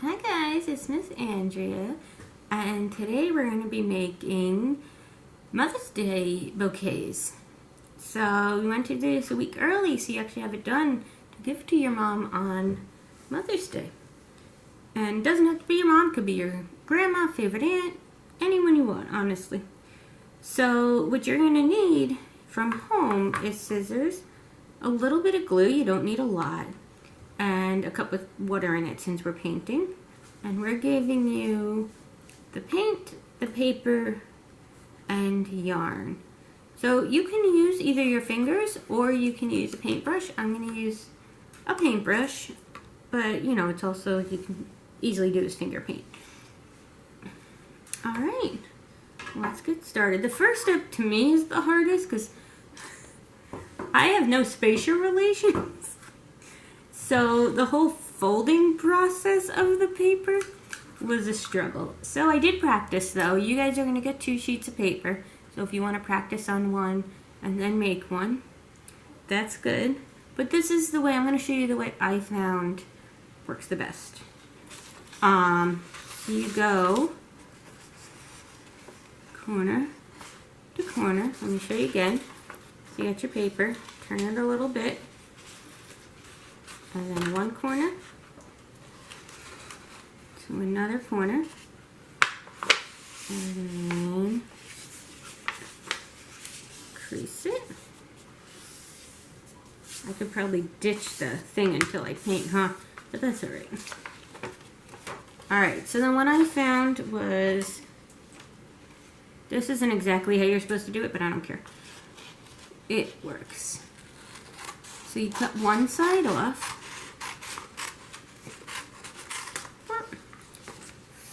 Hi guys, it's Miss Andrea, and today we're going to be making Mother's Day bouquets. So we want to do this a week early so you actually have it done to give to your mom on Mother's Day. And it doesn't have to be your mom, it could be your grandma, favorite aunt, anyone you want, honestly. So what you're going to need from home is scissors, a little bit of glue, you don't need a lot, and a cup with water in it since we're painting. And we're giving you the paint, the paper, and yarn. So you can use either your fingers or you can use a paintbrush. I'm going to use a paintbrush, but you know, it's also, you can easily do this finger paint. Alright, let's get started. The first step to me is the hardest because I have no spatial relations. So the whole folding process of the paper was a struggle. So I did practice though. You guys are going to get 2 sheets of paper. So if you want to practice on one and then make one, that's good. But this is the way, I'm going to show you the way I found works the best. So you go corner to corner. Let me show you again. So you got your paper, turn it a little bit. And then one corner to another corner, and then crease it. I could probably ditch the thing until I paint, huh? But that's alright. Alright, so then what I found was, this isn't exactly how you're supposed to do it, but I don't care. It works. So you cut one side off,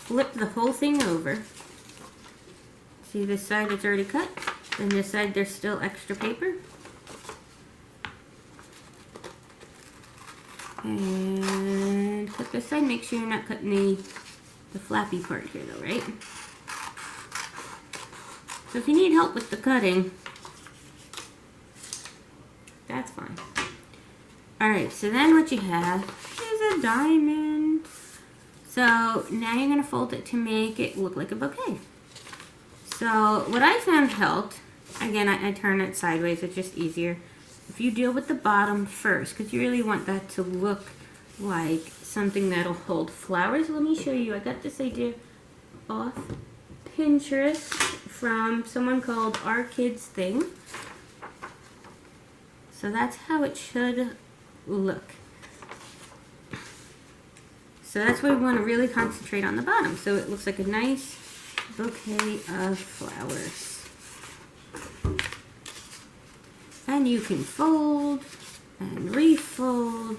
flip the whole thing over. See this side it's already cut, and this side there's still extra paper. And cut this side, make sure you're not cutting the flappy part here though, right? So if you need help with the cutting, that's fine. Alright, so then what you have is a diamond. So now you're going to fold it to make it look like a bouquet. So what I found helped, again I turn it sideways, it's just easier. If you deal with the bottom first, because you really want that to look like something that'll hold flowers. Let me show you, I got this idea off Pinterest from someone called Our Kids Thing. So that's how it should look. So that's where we want to really concentrate on the bottom. So it looks like a nice bouquet of flowers. And you can fold and refold.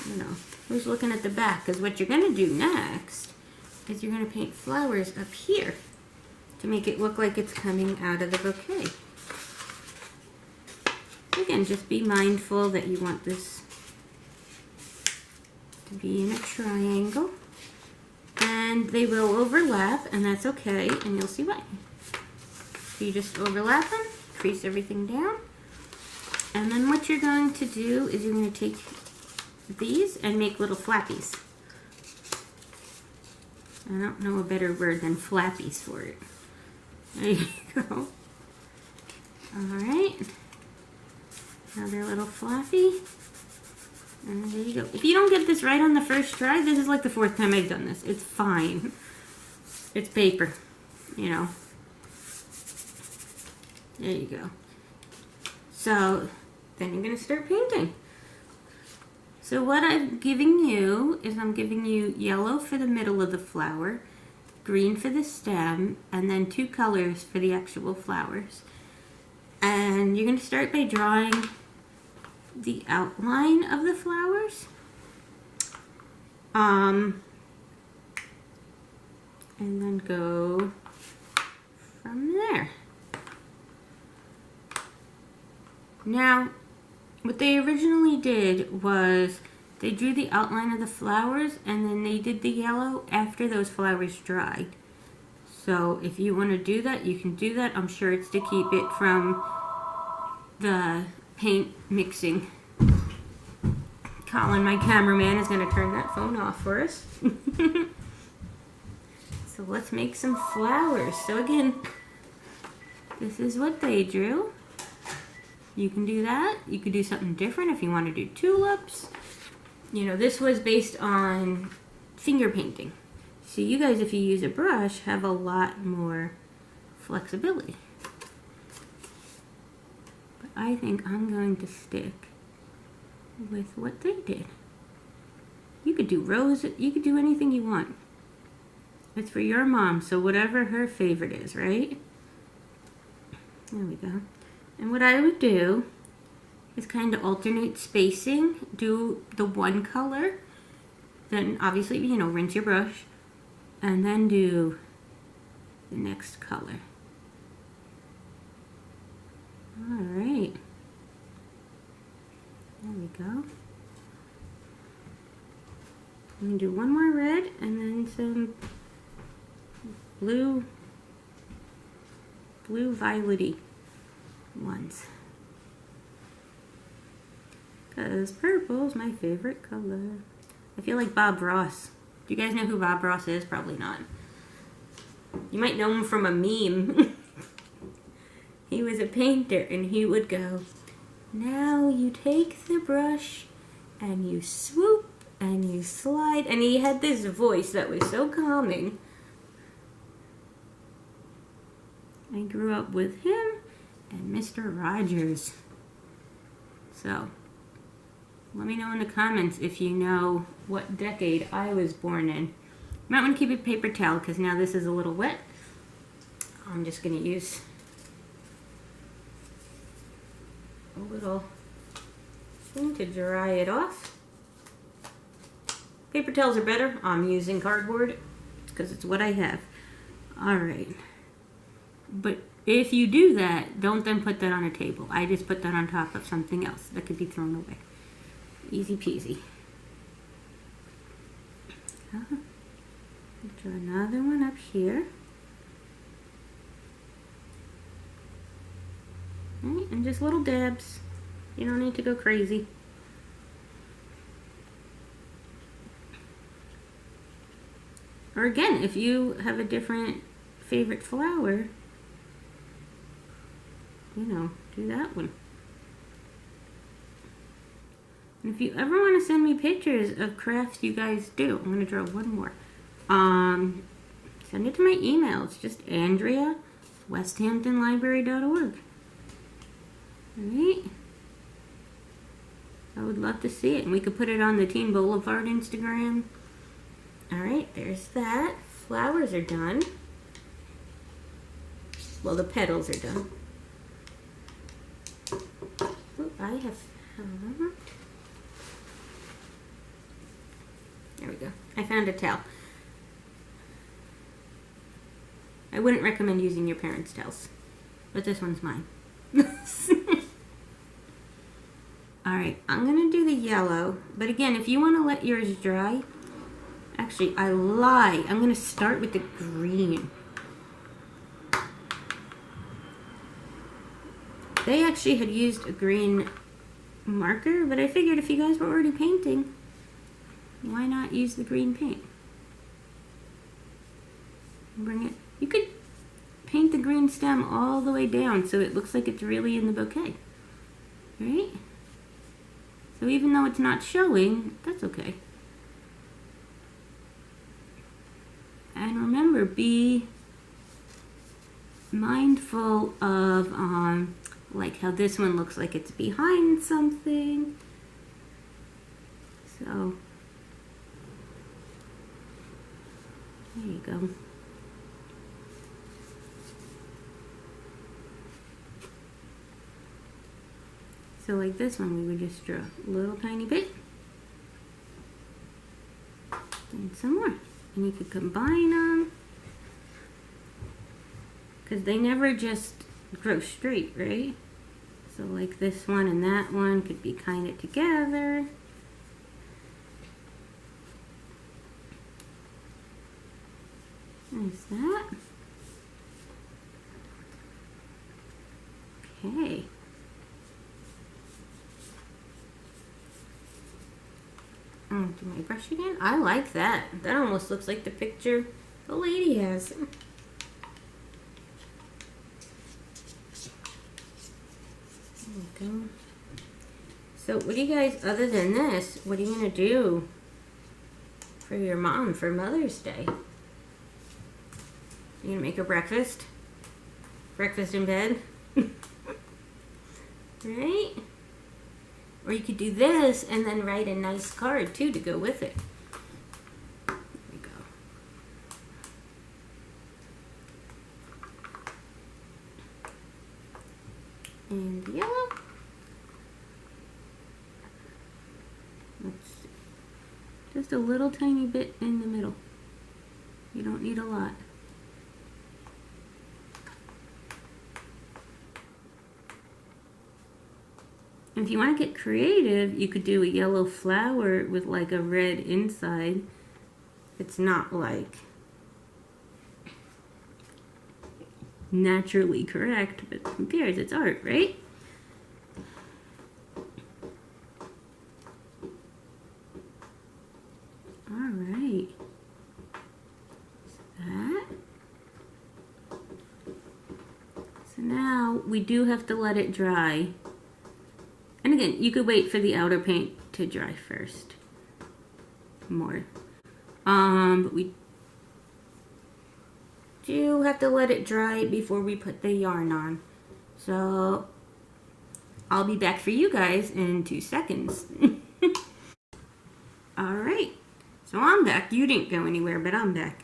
You know, who's looking at the back? Because what you're going to do next is you're going to paint flowers up here to make it look like it's coming out of the bouquet. Again, just be mindful that you want this to be in a triangle, and they will overlap, and that's okay, and you'll see why. So you just overlap them, crease everything down, and then what you're going to do is you're going to take these and make little flappies. I don't know a better word than flappies for it. There you go. Alright. Another little flappy. And there you go. If you don't get this right on the first try, this is like the 4th time I've done this. It's fine. It's paper, you know. There you go. So, then you're going to start painting. So what I'm giving you is I'm giving you yellow for the middle of the flower, green for the stem, and then 2 colors for the actual flowers. And you're going to start by drawing the outline of the flowers. And then go from there. Now, what they originally did was they drew the outline of the flowers and then they did the yellow after those flowers dried. So if you want to do that, you can do that. I'm sure it's to keep it from the paint mixing, Colin, my cameraman, is going to turn that phone off for us. So let's make some flowers. So again, this is what they drew. You can do that. You could do something different if you want to do tulips. You know, this was based on finger painting. So you guys, if you use a brush, have a lot more flexibility. But I think I'm going to stick with what they did. You could do roses, you could do anything you want. It's for your mom, so whatever her favorite is, right? There we go. And what I would do is kind of alternate spacing. Do the one color, then obviously, you know, rinse your brush, and then do the next color. All right. There we go. I'm going to do one more red and then some blue violety ones. Because purple's my favorite color. I feel like Bob Ross. Do you guys know who Bob Ross is? Probably not. You might know him from a meme. He was a painter and he would go, now you take the brush and you swoop and you slide. And he had this voice that was so calming. I grew up with him and Mr. Rogers. So, let me know in the comments if you know what decade I was born in. You might want to keep a paper towel because now this is a little wet. I'm just going to use a little thing to dry it off. Paper towels are better. I'm using cardboard because it's what I have. Alright. But if you do that, don't then put that on a table. I just put that on top of something else that could be thrown away. Easy peasy. Draw another one up here. Right, and just little dabs. You don't need to go crazy. Or again, if you have a different favorite flower, you know, do that one. And if you ever want to send me pictures of crafts you guys do, I'm going to draw one more. Send it to my email. It's just Andrea@westhamptonlibrary.org. Alright. I would love to see it. And we could put it on the Teen Boulevard Instagram. Alright, there's that. Flowers are done. Well, the petals are done. Ooh, I have found... There we go. I found a towel. I wouldn't recommend using your parents' towels, but this one's mine. Alright, I'm going to do the yellow, but again, if you want to let yours dry, actually, I lied. I'm going to start with the green. They actually had used a green marker, but I figured if you guys were already painting, why not use the green paint? Bring it. You could paint the green stem all the way down so it looks like it's really in the bouquet. Right? So even though it's not showing, that's okay. And remember, be mindful of like how this one looks like it's behind something. So there you go. So like this one, we would just draw a little tiny bit. And some more. And you could combine them. Because they never just grow straight, right? So like this one and that one could be kind of together. There's that. Okay. Do my brush again. I like that. That almost looks like the picture the lady has. There we go. So what do you guys, other than this, what are you going to do for your mom for Mother's Day? You going to make her breakfast? Breakfast in bed? Right? Or you could do this and then write a nice card too to go with it. There we go. And the yellow. Let's see. Just a little tiny bit in the middle. You don't need a lot. If you want to get creative, you could do a yellow flower with like a red inside. It's not like naturally correct, but who cares? It's art, right? All right. So that. So now we do have to let it dry. And again, you could wait for the outer paint to dry first. More. But we do have to let it dry before we put the yarn on. So I'll be back for you guys in 2 seconds. Alright, so I'm back. You didn't go anywhere, but I'm back.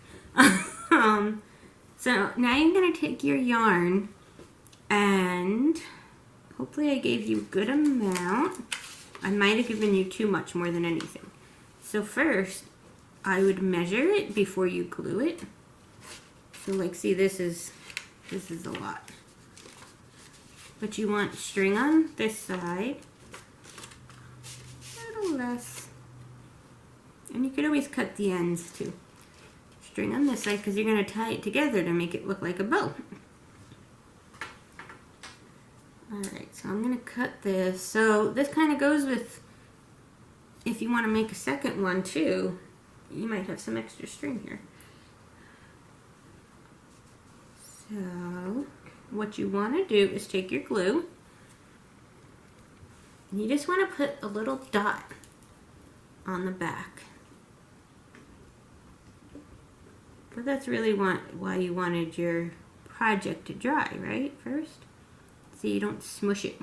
So now you're going to take your yarn and hopefully I gave you a good amount. I might have given you too much more than anything. So first, I would measure it before you glue it. So like, see, this is a lot. But you want string on this side. A little less. And you could always cut the ends too. String on this side because you're going to tie it together to make it look like a bow. Alright, so I'm going to cut this. So this kind of goes with, if you want to make a second one too, you might have some extra string here. So what you want to do is take your glue and you just want to put a little dot on the back. But that's really why you wanted your project to dry, right? First. So you don't smush it.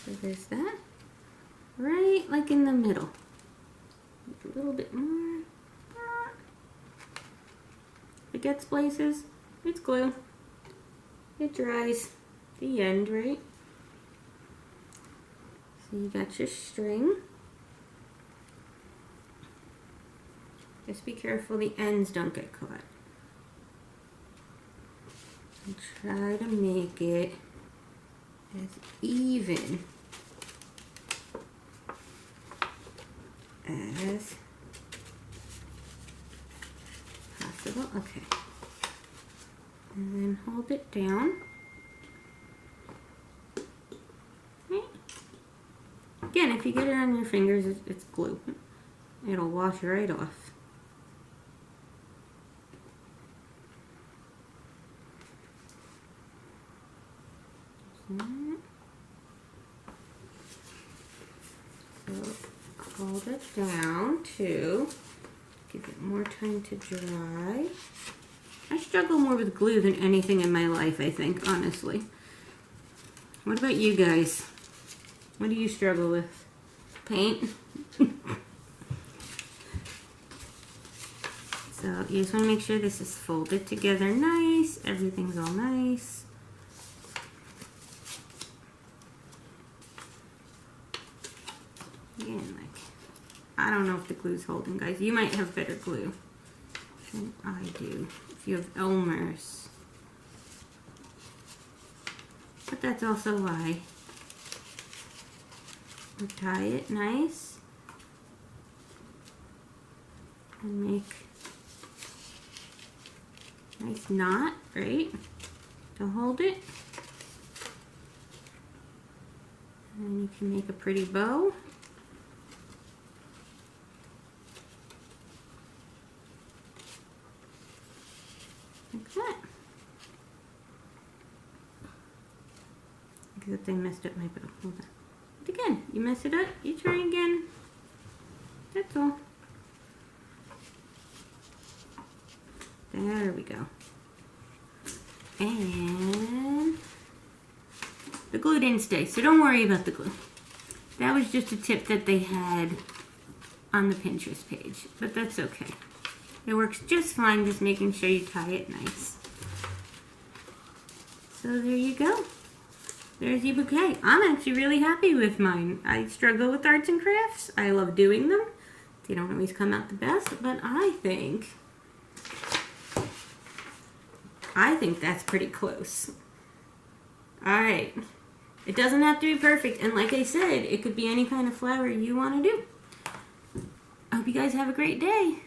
So there's that. Right like in the middle. A little bit more. If it gets places, it's glue. It dries. The end, right? So you got your string. Just be careful the ends don't get caught. And try to make it as even as possible. Okay. And then hold it down. Okay. Again, if you get it on your fingers, it's glue. It'll wash right off. So hold it down to give it more time to dry. I struggle more with glue than anything in my life, I think, honestly. What about you guys? What do you struggle with? Paint? So you just want to make sure this is folded together nice. Everything's all nice. Again, like, I don't know if the glue's holding, guys. You might have better glue than I do if you have Elmer's. But that's also why. We tie it nice and make a nice knot, right, to hold it. And you can make a pretty bow. like that. Except I messed up my bow. Hold on. But again, you mess it up, you try again. That's all. There we go. And the glue didn't stay, so don't worry about the glue. That was just a tip that they had on the Pinterest page, but that's okay. It works just fine, just making sure you tie it nice. So there you go. There's your bouquet. I'm actually really happy with mine. I struggle with arts and crafts. I love doing them. They don't always come out the best, but I think that's pretty close. Alright. It doesn't have to be perfect, and like I said, it could be any kind of flower you want to do. I hope you guys have a great day.